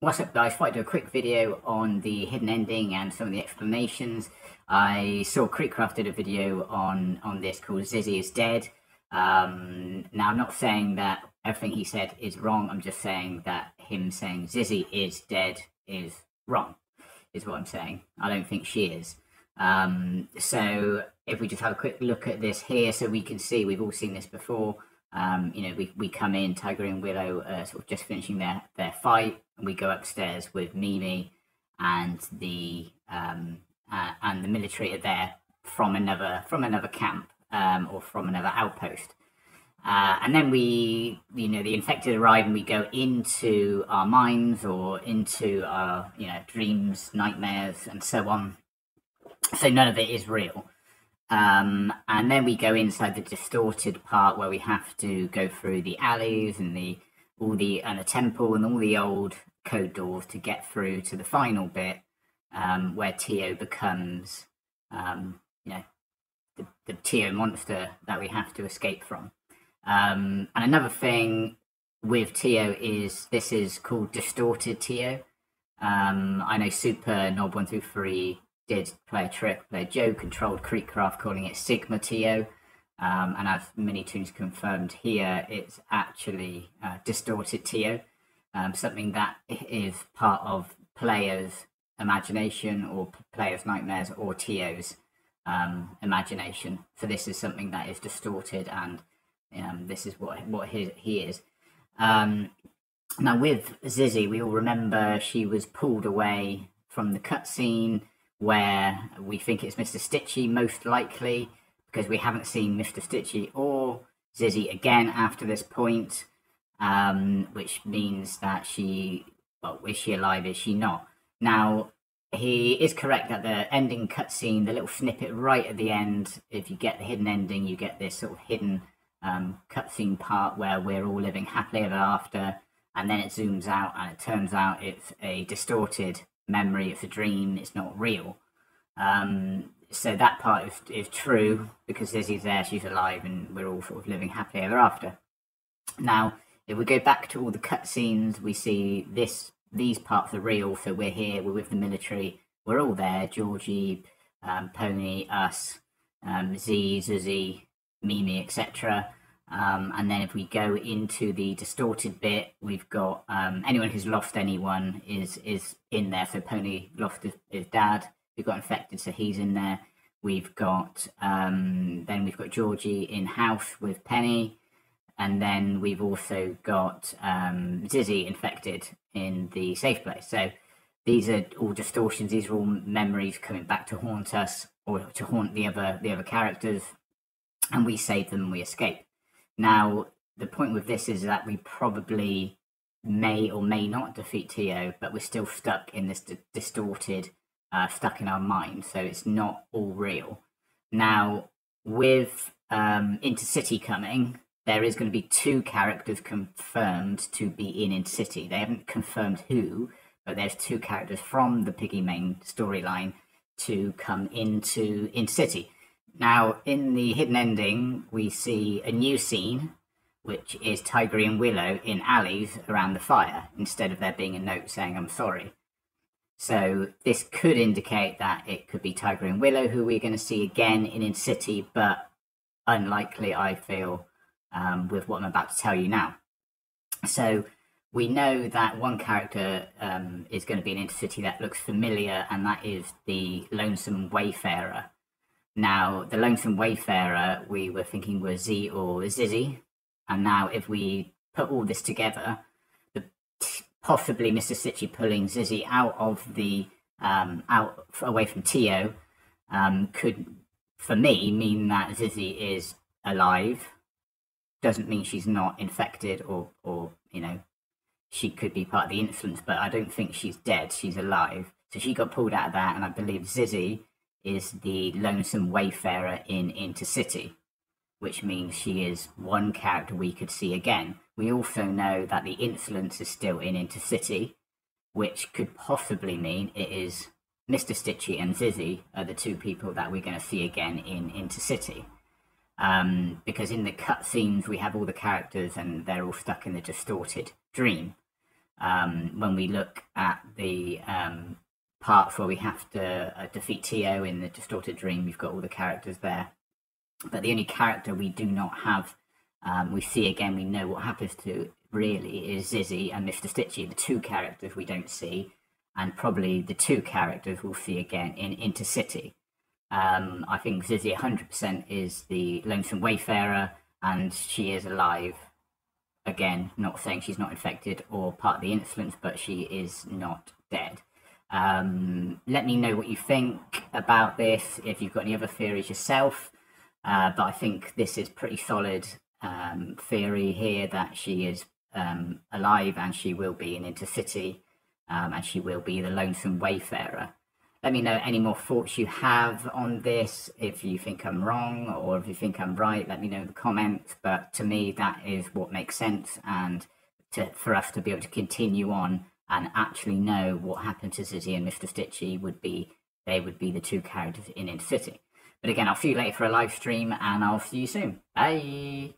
What's up, guys? Thought I'd do a quick video on the hidden ending and some of the explanations. I saw KREEKCRAFT did a video on this called Zizzy is Dead. Now, I'm not saying that everything he said is wrong. I'm just saying that him saying Zizzy is dead is wrong, is what I'm saying. I don't think she is. So if we just have a quick look at this here, so we can see, we've all seen this before. We come in, Tiger and Willow sort of just finishing their fight, and we go upstairs with Mimi and the military are there from another camp or from another outpost. And then the infected arrive and we go into our minds or into our, dreams, nightmares, and so on. So none of it is real. And then we go inside the distorted part where we have to go through the alleys and the temple and all the old code doors to get through to the final bit, where TIO becomes, the TIO Monster that we have to escape from. And another thing with TIO is this is called distorted TIO. I know Super Nob123 did play a trick, play a joke, controlled KREEKCRAFT calling it Sigma TIO. And as Minitoons confirmed here, it's actually distorted TIO, something that is part of players' imagination or players' nightmares or TIO's imagination. So this is something that is distorted, and this is what he is. Now with Zizzy, we all remember she was pulled away from the cutscene where we think it's Mr. Stitchy, most likely, because we haven't seen Mr. Stitchy or Zizzy again after this point, which means that is she alive, is she not? Now, he is correct that the ending cutscene, the little snippet right at the end, if you get the hidden ending, you get this sort of hidden cutscene part where we're all living happily ever after, and then it zooms out and it turns out it's a distorted memory, it's a dream, it's not real. So that part is true because Zizzy's there, she's alive, and we're all sort of living happily ever after. Now, if we go back to all the cutscenes, we see these parts are real. So we're here, we're with the military, we're all there, Georgie, Pony, us, Zizzy, Mimi, etc. And then if we go into the distorted bit, we've got anyone who's lost anyone is in there. So Pony lost his dad, who got infected, so he's in there. We've got then we've got Georgie in house with Penny, and then we've also got Zizzy infected in the safe place. So these are all distortions. These are all memories coming back to haunt us or to haunt the other characters, and we save them and we escape. Now, the point with this is that we probably may or may not defeat TIO, but we're still stuck in this distorted, stuck in our mind, so it's not all real. Now, with Intercity coming, there is going to be 2 characters confirmed to be in Intercity. They haven't confirmed who, but there's 2 characters from the Piggy main storyline to come into Intercity. Now, in the hidden ending, we see a new scene, which is Tiger and Willow in alleys around the fire, instead of there being a note saying, "I'm sorry." So this could indicate that it could be Tiger and Willow who we're going to see again in Intercity, but unlikely, I feel, with what I'm about to tell you now. So we know that one character is going to be in Intercity that looks familiar, and that is the Lonesome Wayfarer. Now, the Lonesome Wayfarer, we were thinking was Z or Zizzy, and now if we put all this together, possibly Mr. Stitchy pulling Zizzy out of the away from TIO could, for me, mean that Zizzy is alive. Doesn't mean she's not infected or she could be part of the influence, but I don't think she's dead. She's alive. So she got pulled out of that, and I believe Zizzy is the Lonesome Wayfarer in Intercity, which means she is one character we could see again. We also know that the influence is still in Intercity, which could possibly mean it is Mr. Stitchy and Zizzy are the 2 people that we're going to see again in Intercity. Because in the cutscenes we have all the characters and they're all stuck in the distorted dream. when we look at the parts where we have to defeat TIO in the Distorted Dream, we've got all the characters there. But the only character we do not have, we see again, we know what happens to really, is Zizzy and Mr. Stitchy, the two characters we don't see, and probably the two characters we'll see again in Intercity. I think Zizzy 100% is the Lonesome Wayfarer, and she is alive. Again, not saying she's not infected or part of the insolence, but she is not dead. Let me know what you think about this, if you've got any other theories yourself. But I think this is pretty solid theory here, that she is alive and she will be in Intercity, and she will be the Lonesome Wayfarer. Let me know any more thoughts you have on this. If you think I'm wrong or if you think I'm right, let me know in the comments. But to me, that is what makes sense, and for us to be able to continue on and actually know what happened to Zizzy and Mr. Stitchy they would be the two characters in Intercity. But again, I'll see you later for a live stream, and I'll see you soon. Bye!